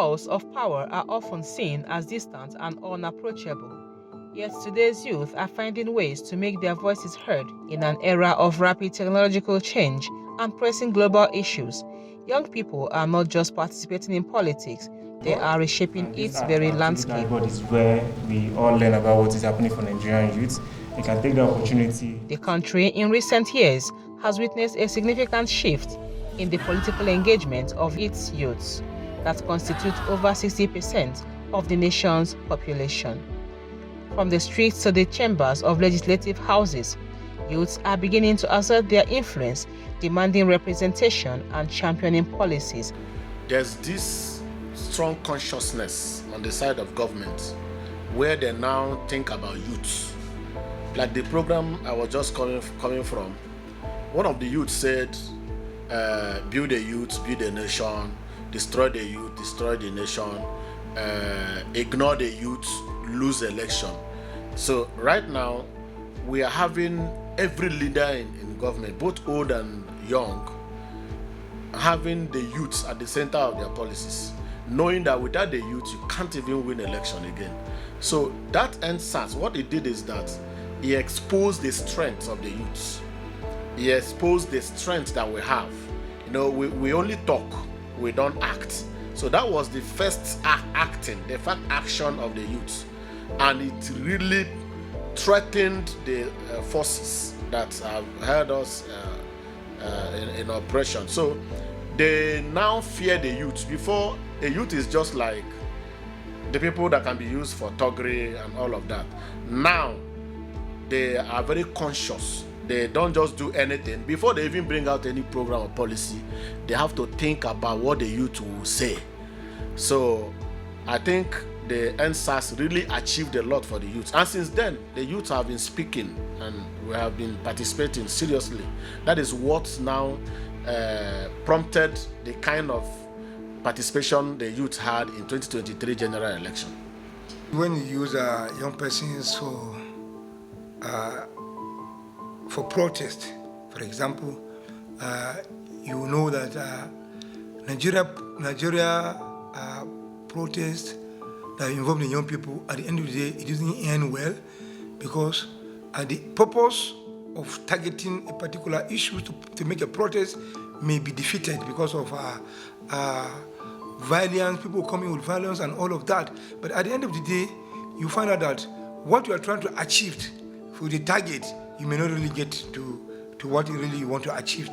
halls of power are often seen as distant and unapproachable. Yet today's youth are finding ways to make their voices heard in an era of rapid technological change and pressing global issues. Young people are not just participating in politics, they are reshaping its very landscape. That is where we all learn about what is happening for Nigerian youths. We can take the opportunity. The country in recent years has witnessed a significant shift in the political engagement of its youths that constitute over 60% of the nation's population. From the streets to the chambers of legislative houses, youths are beginning to assert their influence, demanding representation and championing policies. There's this strong consciousness on the side of government where they now think about youth. Like the program I was just coming from, one of the youth said, build a youth, build a nation, destroy the youth, destroy the nation, ignore the youth, lose election. So right now, we are having every leader in government, both old and young, having the youths at the center of their policies, knowing that without the youth, you can't even win election again. So that NSAS, what it did is that he exposed the strength of the youths. He exposed the strength that we have. You know, we only talk, we don't act. So that was the first acting, the first action of the youth. And it really threatened the forces that have held us in oppression. So they now fear the youth. Before, a youth is just like the people that can be used for thuggery and all of that. Now, they are very conscious. They don't just do anything. Before they even bring out any program or policy, they have to think about what the youth will say. So I think the NSAS really achieved a lot for the youth. And since then, the youth have been speaking and we have been participating seriously. That is what now prompted the kind of participation the youth had in 2023 general election. When you use young persons for protest, for example, you know that Nigeria protest that involve the young people, at the end of the day, it doesn't end well, because the purpose of targeting a particular issue to make a protest may be defeated because of violence, people coming with violence and all of that. But at the end of the day, you find out that what you are trying to achieve for the target, you may not really get to what you really want to achieve.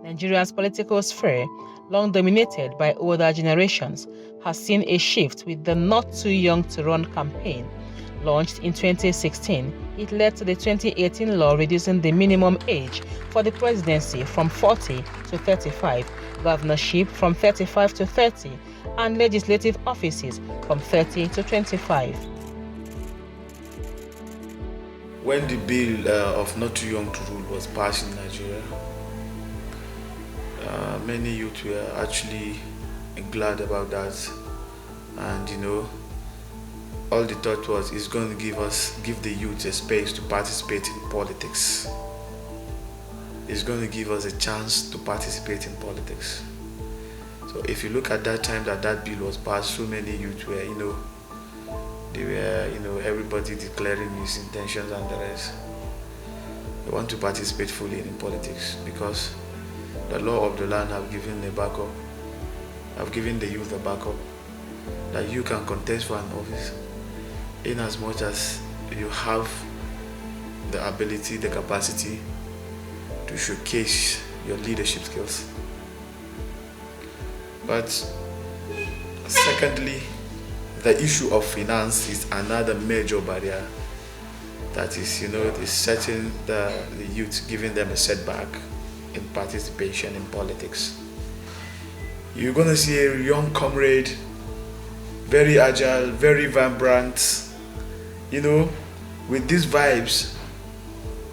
Nigeria's political sphere, long dominated by older generations, has seen a shift with the Not Too Young to Run campaign. Launched in 2016, it led to the 2018 law reducing the minimum age for the presidency from 40 to 35, governorship from 35 to 30, and legislative offices from 30 to 25. When the bill of Not Too Young to Rule was passed in Nigeria, many youth were actually glad about that, and all the thought was it's going to give the youth a space to participate in politics. It's going to give us a chance to participate in politics. So if you look at that time that bill was passed, so many youth were, they were, everybody declaring his intentions and the rest. They want to participate fully in politics because the law of the land have given the backup, have given the youth a backup, that you can contest for an office in as much as you have the ability, the capacity to showcase your leadership skills. But secondly, the issue of finance is another major barrier that is, is setting the youth, giving them a setback in participation in politics. You're gonna see a young comrade, very agile, very vibrant, with these vibes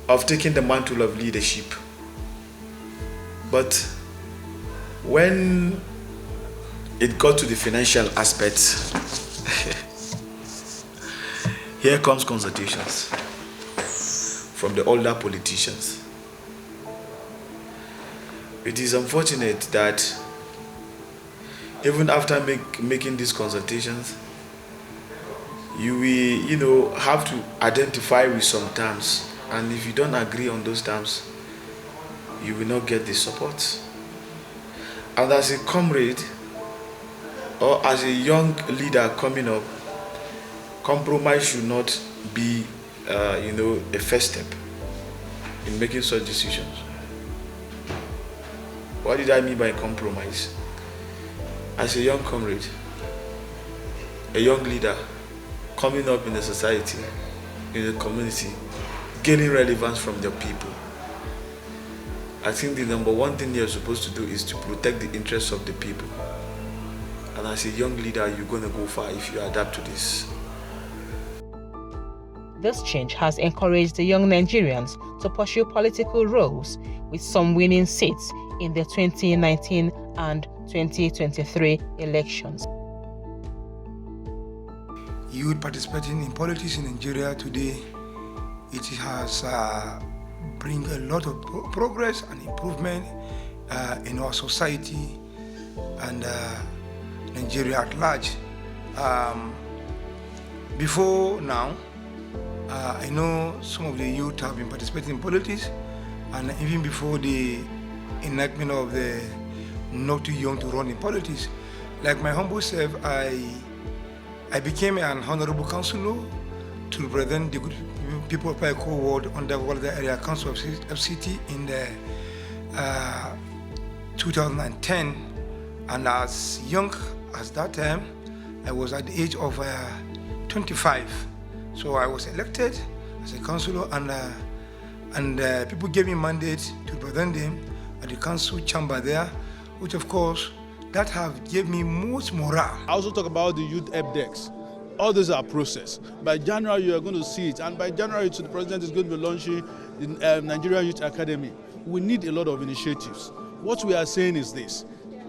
of taking the mantle of leadership. But when it got to the financial aspect, here comes consultations from the older politicians. it is unfortunate that even after making these consultations, you will, have to identify with some terms, and if you don't agree on those terms, you will not get the support. And as a comrade or as a young leader coming up, compromise should not be, a first step in making such decisions. What did I mean by compromise? As a young comrade, a young leader coming up in the society, in the community, gaining relevance from their people, I think the number one thing you're supposed to do is to protect the interests of the people. And as a young leader, you're going to go far if you adapt to this. This change has encouraged the young Nigerians to pursue political roles, with some winning seats in the 2019 and 2023 elections. Youth participating in politics in Nigeria today, it has bring a lot of progress and improvement in our society and Nigeria at large. Before now, I know some of the youth have been participating in politics, and even before the enactment of the not too young to run in politics, like my humble self, I became an honorable councillor to represent the good people of Paiko Ward under Walda Area Council of FCT in the 2010. And as young as that time, I was at the age of 25. So I was elected as a councillor, and people gave me mandate to represent them at the council chamber there, which of course, that have gave me much morale. I also talk about the youth EBDEX. All those are process. By January, you are going to see it. And by January, the president is going to be launching the Nigerian Youth Academy. We need a lot of initiatives. What we are saying is this.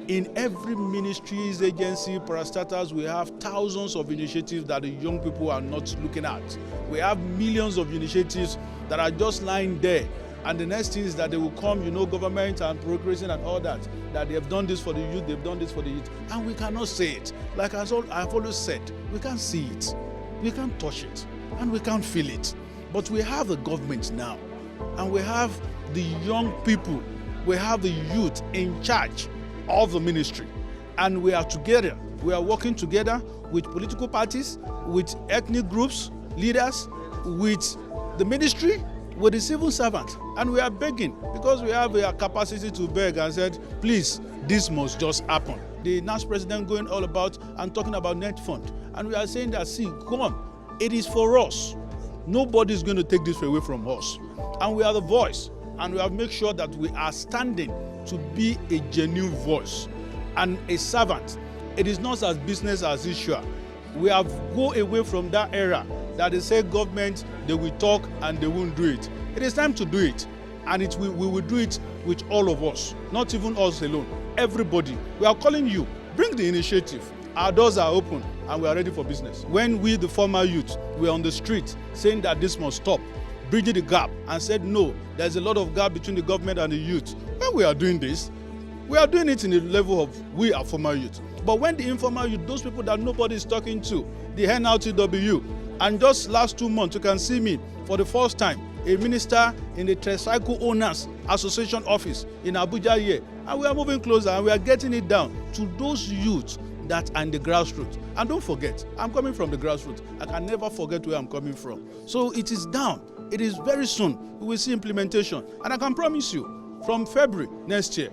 In every ministries, agency, parastatals, we have thousands of initiatives that the young people are not looking at. We have millions of initiatives that are just lying there. And the next thing is that they will come, government and progressing and all that they have done this for the youth, they've done this for the youth. And we cannot say it. Like I've always said, we can't see it, we can't touch it, and we can't feel it. But we have a government now, and we have the young people, we have the youth in charge of the ministry. And we are together, we are working together with political parties, with ethnic groups, leaders, with the ministry, with the civil servants, and we are begging because we have a capacity to beg and said, please, this must just happen. The NAS president going all about and talking about net fund, and we are saying that, see, come on, it is for us. Nobody is going to take this away from us, and we are the voice, and we have made sure that we are standing to be a genuine voice and a servant. It is not as business as usual. We have go away from that era that they say government, they will talk and they won't do it. It is time to do it, and we will do it with all of us, not even us alone, everybody. We are calling you, bring the initiative. Our doors are open and we are ready for business. When we, the former youth, were on the street saying that this must stop, bridging the gap, and said no, there's a lot of gap between the government and the youth. When we are doing this, we are doing it in the level of we are former youth. But when the informal youth, those people that nobody is talking to, the NRTW, and just last 2 months, you can see me for the first time, a minister in the Tricycle Owners Association office in Abuja here. And we are moving closer and we are getting it down to those youths that are in the grassroots. And don't forget, I'm coming from the grassroots. I can never forget where I'm coming from. So it is down. It is very soon. We will see implementation. And I can promise you, from February next year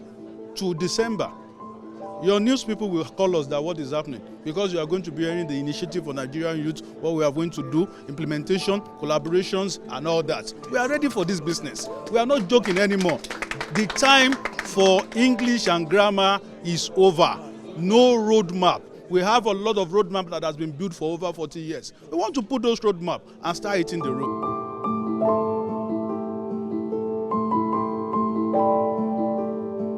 to December, your news people will call us that what is happening, because you are going to be hearing the initiative for Nigerian youth, what we are going to do, implementation, collaborations, and all that. We are ready for this business. We are not joking anymore. The time for English and grammar is over. No roadmap. We have a lot of roadmap that has been built for over 40 years. We want to put those roadmap and start hitting the road.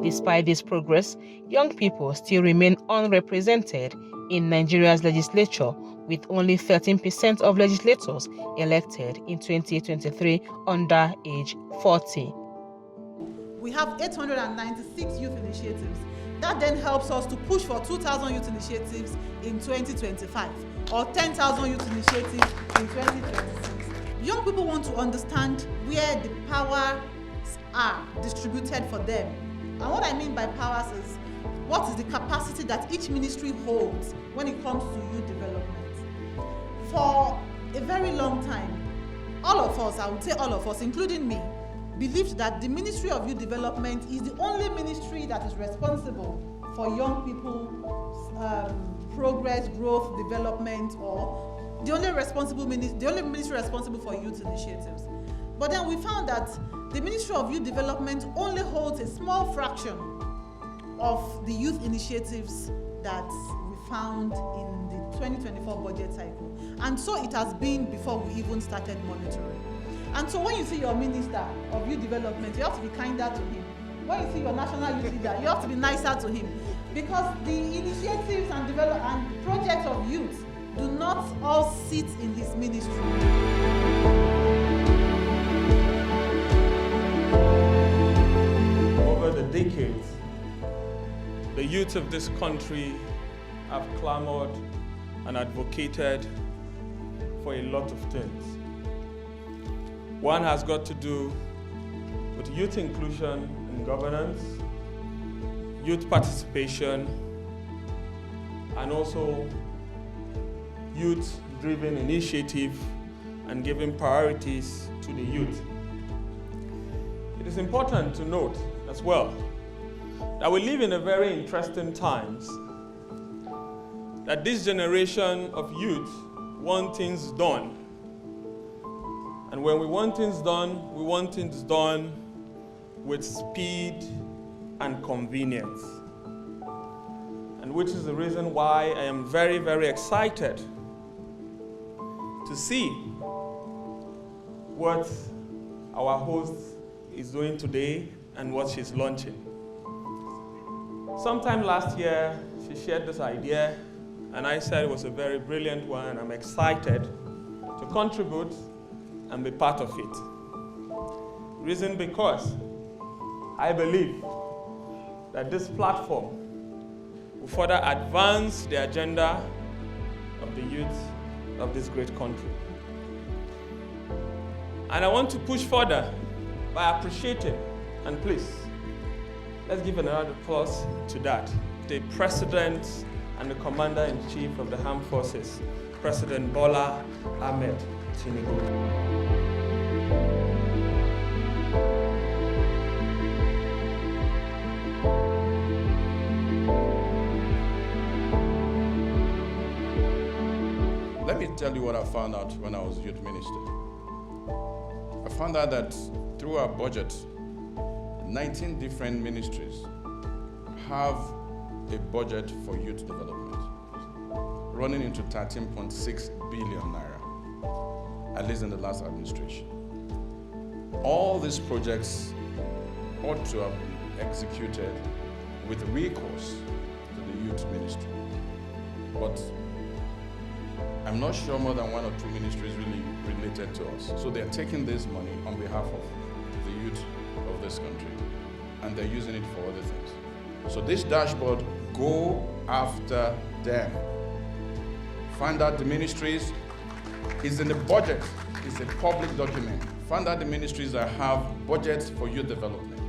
Despite this progress, young people still remain unrepresented in Nigeria's legislature, with only 13% of legislators elected in 2023 under age 40. we have 896 youth initiatives. That then helps us to push for 2,000 youth initiatives in 2025 or 10,000 youth initiatives in 2026. Young people want to understand where the powers are distributed for them. And what I mean by powers is, what is the capacity that each ministry holds when it comes to youth development? For a very long time, all of us, I would say all of us, including me, believed that the Ministry of Youth Development is the only ministry that is responsible for young people's progress, growth, development, or the only ministry responsible for youth initiatives. But then we found that the Ministry of Youth Development only holds a small fraction of the youth initiatives that we found in the 2024 budget cycle. And so it has been before we even started monitoring. And so when you see your Minister of Youth Development, you have to be kinder to him. When you see your national youth leader, you have to be nicer to him. Because the initiatives and projects of youth do not all sit in his ministry. Over the decades, the youth of this country have clamored and advocated for a lot of things. One has got to do with youth inclusion in governance, youth participation, and also youth-driven initiative and giving priorities to the youth. It is important to note as well that we live in a very interesting times, that this generation of youth want things done. And when we want things done with speed and convenience. And which is the reason why I am very, very excited to see what our host is doing today and what she's launching. Sometime last year, she shared this idea, and I said it was a very brilliant one, and I'm excited to contribute and be part of it. Reason because I believe that this platform will further advance the agenda of the youth of this great country. And I want to push further by appreciating, and please, let's give another applause to that, the President and the Commander-in-Chief of the Armed Forces, President Bola Ahmed Tinubu. Let me tell you what I found out when I was youth minister. I found out that through our budget, 19 different ministries have a budget for youth development, running into 13.6 billion naira, at least in the last administration. All these projects ought to have been executed with recourse to the youth ministry. But I'm not sure more than one or two ministries really related to us. So they're taking this money on behalf of the youth of this country, and they're using it for other things. So this dashboard, go after them. Find out the ministries, is in the budget, it's a public document. Find out the ministries that have budgets for youth development.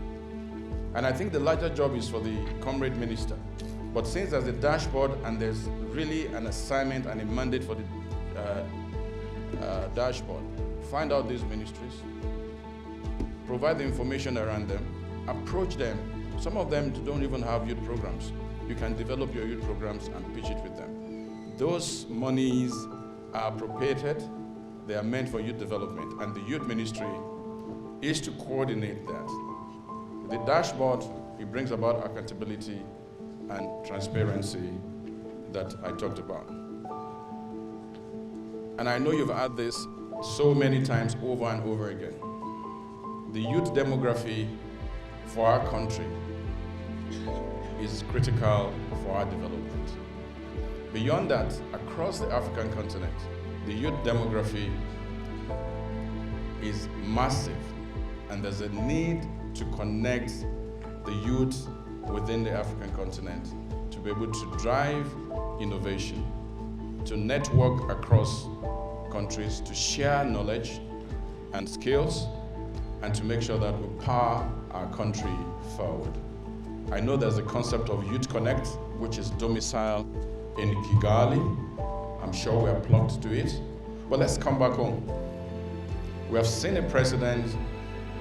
And I think the larger job is for the comrade minister. But since there's a dashboard and there's really an assignment and a mandate for the dashboard, find out these ministries, provide the information around them, approach them. Some of them don't even have youth programs. You can develop your youth programs and pitch it with them. Those monies are appropriated, they are meant for youth development, and the youth ministry is to coordinate that. The dashboard, it brings about accountability and transparency that I talked about. And I know you've had this so many times over and over again. The youth demography for our country is critical for our development. Beyond that, across the African continent, the youth demography is massive and there's a need to connect the youth within the African continent to be able to drive innovation, to network across countries, to share knowledge and skills, and to make sure that we power our country forward. I know there's a concept of Youth Connect, which is domiciled in Kigali. I'm sure we are plugged to it. But let's come back home. We have seen a president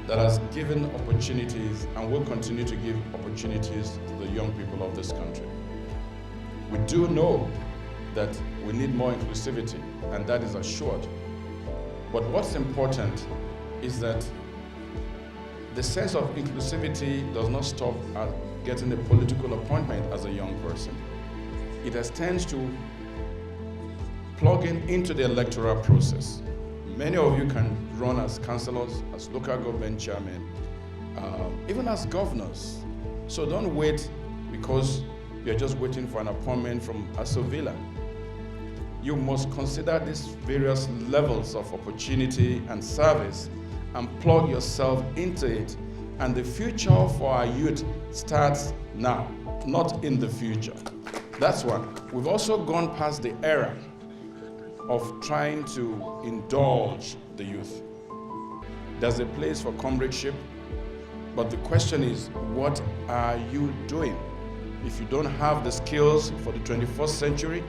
that has given opportunities and will continue to give opportunities to the young people of this country. We do know that we need more inclusivity, and that is assured. But what's important is that the sense of inclusivity does not stop at getting a political appointment as a young person. It extends to plugging into the electoral process. Many of you can run as councillors, as local government chairmen, even as governors. So don't wait because you're just waiting for an appointment from Aso Villa. You must consider these various levels of opportunity and service and plug yourself into it. And the future for our youth starts now, not in the future. That's one. We've also gone past the era of trying to indulge the youth. There's a place for comradeship, but the question is, what are you doing? If you don't have the skills for the 21st century,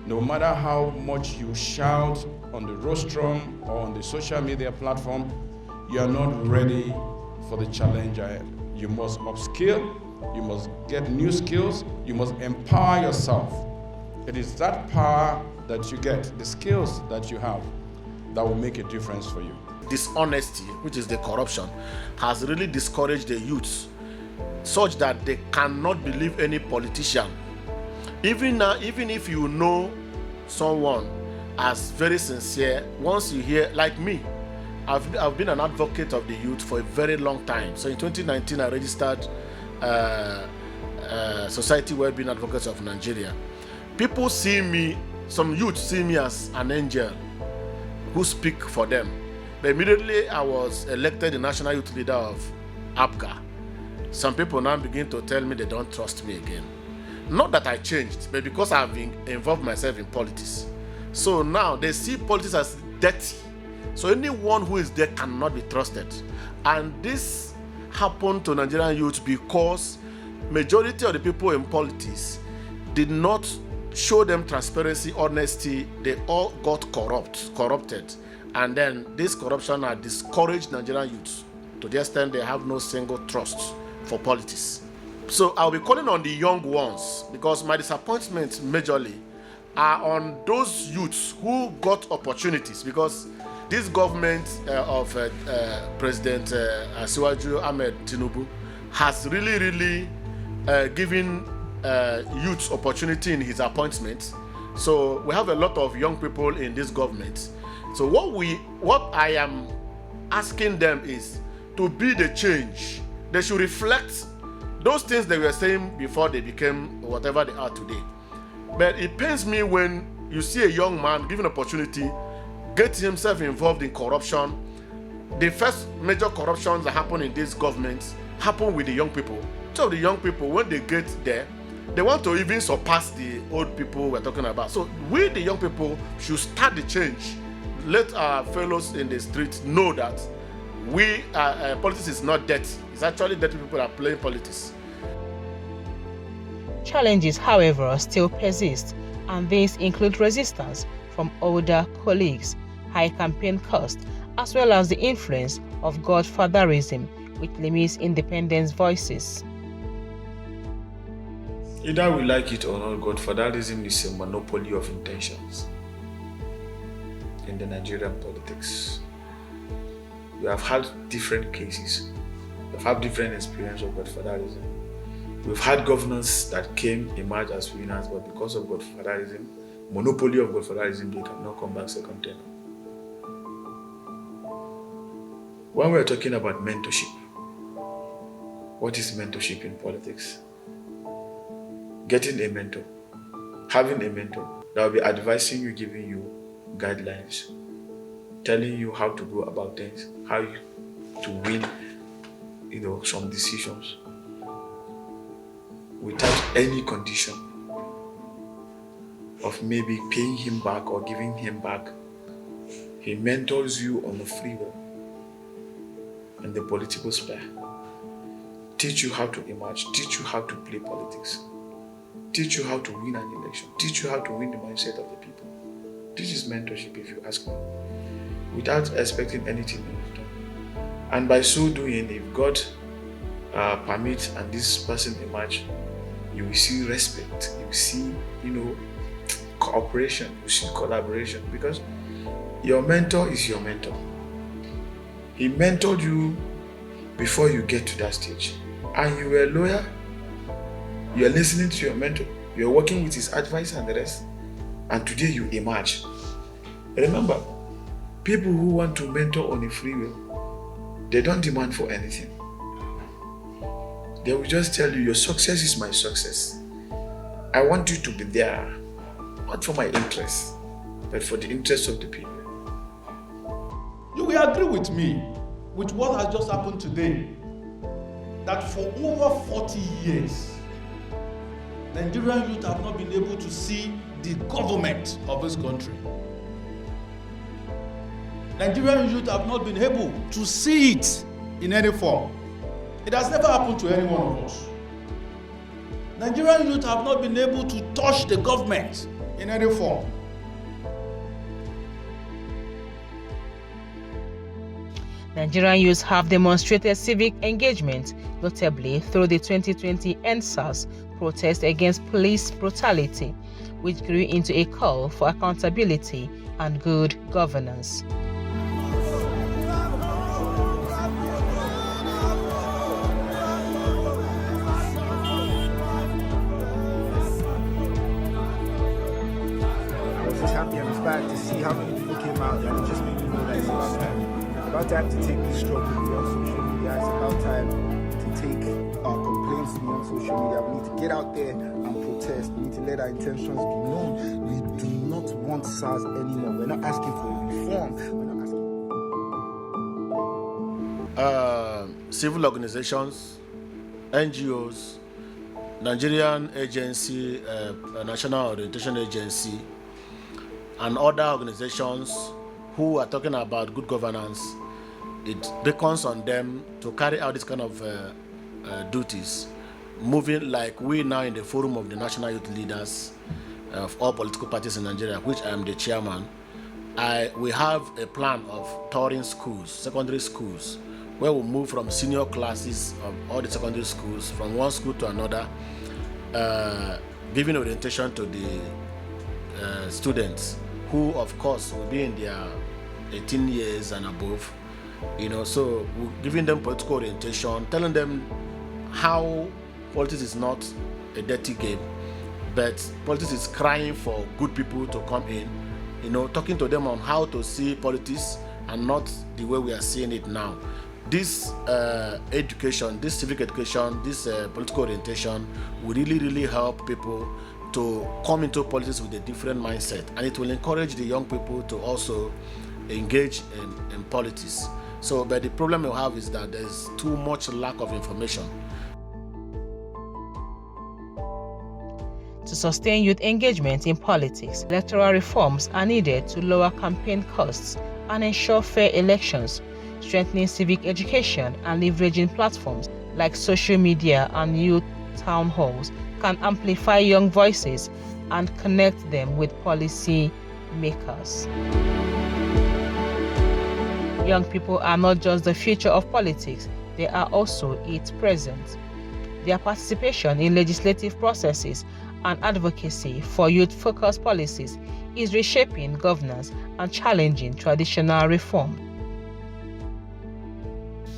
no matter how much you shout on the rostrum or on the social media platform, you are not ready for the challenge ahead. You must upskill, you must get new skills, you must empower yourself. It is that power that you get, the skills that you have, that will make a difference for you. Dishonesty, which is the corruption, has really discouraged the youths such that they cannot believe any politician. Even now, even if you know someone as very sincere, once you hear, like me, I've been an advocate of the youth for a very long time. So in 2019, I registered Society Wellbeing Advocates of Nigeria. People see me, some youth see me as an angel who speak for them. But immediately I was elected the national youth leader of APGA. Some people now begin to tell me they don't trust me again. Not that I changed, but because I've involved myself in politics. So now they see politics as dirty. So anyone who is there cannot be trusted. And this happened to Nigerian youth because majority of the people in politics did not show them transparency, honesty. They all got corrupted. And then this corruption has discouraged Nigerian youth to the extent they have no single trust for politics. So I'll be calling on the young ones because my disappointments majorly are on those youths who got opportunities, because this government of President Asiwaju Ahmed Tinubu has really given youth opportunity in his appointment. So we have a lot of young people in this government. So what I am asking them is to be the change. They should reflect those things they were saying before they became whatever they are today. But it pains me when you see a young man given opportunity, get himself involved in corruption. The first major corruptions that happen in this government happen with the young people. So the young people, when they get there, they want to even surpass the old people we're talking about. So we, the young people, should start the change. Let our fellows in the streets know that politics is not dirty. It's actually dirty people that are playing politics. Challenges, however, still persist, and these include resistance from older colleagues, high campaign costs, as well as the influence of godfatherism, which limits independent voices. Either we like it or not, godfatherism is a monopoly of intentions in the Nigerian politics. We have had different cases. We've had different experience of godfatherism. We've had governors that emerged as winners, but because of godfatherism, monopoly of godfatherism, they cannot come back second term. When we're talking about mentorship, what is mentorship in politics? Getting a mentor, having a mentor that will be advising you, giving you guidelines, telling you how to go about things, how to win, some decisions without any condition of maybe paying him back or giving him back. He mentors you on the free will and the political sphere. Teach you how to emerge, teach you how to play politics, teach you how to win an election, teach you how to win the mindset of the people. This is mentorship, if you ask me, without expecting anything in return. And by so doing, if God permits and this person emerge, you will see respect, you will see, cooperation, you will see collaboration, because your mentor is your mentor. He mentored you before you get to that stage. And you were loyal, you are listening to your mentor, you are working with his advice and the rest, and today you emerge. Remember, people who want to mentor on a free will, they don't demand for anything. They will just tell you, your success is my success. I want you to be there, not for my interest, but for the interest of the people. You will agree with me with what has just happened today, that for over 40 years, Nigerian youth have not been able to see the government of this country. Nigerian youth have not been able to see it in any form. It has never happened to any one of us. Nigerian youth have not been able to touch the government in any form. Nigerian youths have demonstrated civic engagement, notably through the 2020 EndSARS protest against police brutality, which grew into a call for accountability and good governance. I was just happy and inspired to see how many people came out, and it just made me know that it's about time. About time to take this struggle on social media. It's about time to take our complaints beyond social media. We need to get out there and protest. We need to let our intentions be known. We do not want SARS anymore. We're not asking for a reform. We're not asking. Civil organizations, NGOs, Nigerian Agency, National Orientation Agency, and other organizations who are talking about good governance, it beckons on them to carry out this kind of duties, moving like we now in the forum of the national youth leaders of all political parties in Nigeria, which I am the chairman. We have a plan of touring schools, secondary schools, where we move from senior classes of all the secondary schools from one school to another, giving orientation to the students who, of course, will be in their 18 years and above, so we're giving them political orientation, telling them how politics is not a dirty game, but politics is crying for good people to come in, talking to them on how to see politics and not the way we are seeing it now. This education, this civic education, this political orientation will really help people to come into politics with a different mindset, and it will encourage the young people to also engage in politics. So, but the problem you have is that there's too much lack of information. To sustain youth engagement in politics, electoral reforms are needed to lower campaign costs and ensure fair elections. Strengthening civic education and leveraging platforms like social media and youth town halls can amplify young voices and connect them with policy makers. Young people are not just the future of politics, they are also its present. Their participation in legislative processes and advocacy for youth-focused policies is reshaping governance and challenging traditional reform.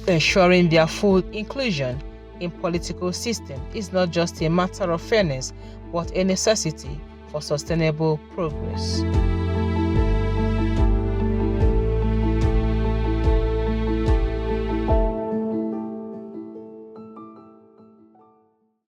Ensuring their full inclusion in political system is not just a matter of fairness, but a necessity for sustainable progress.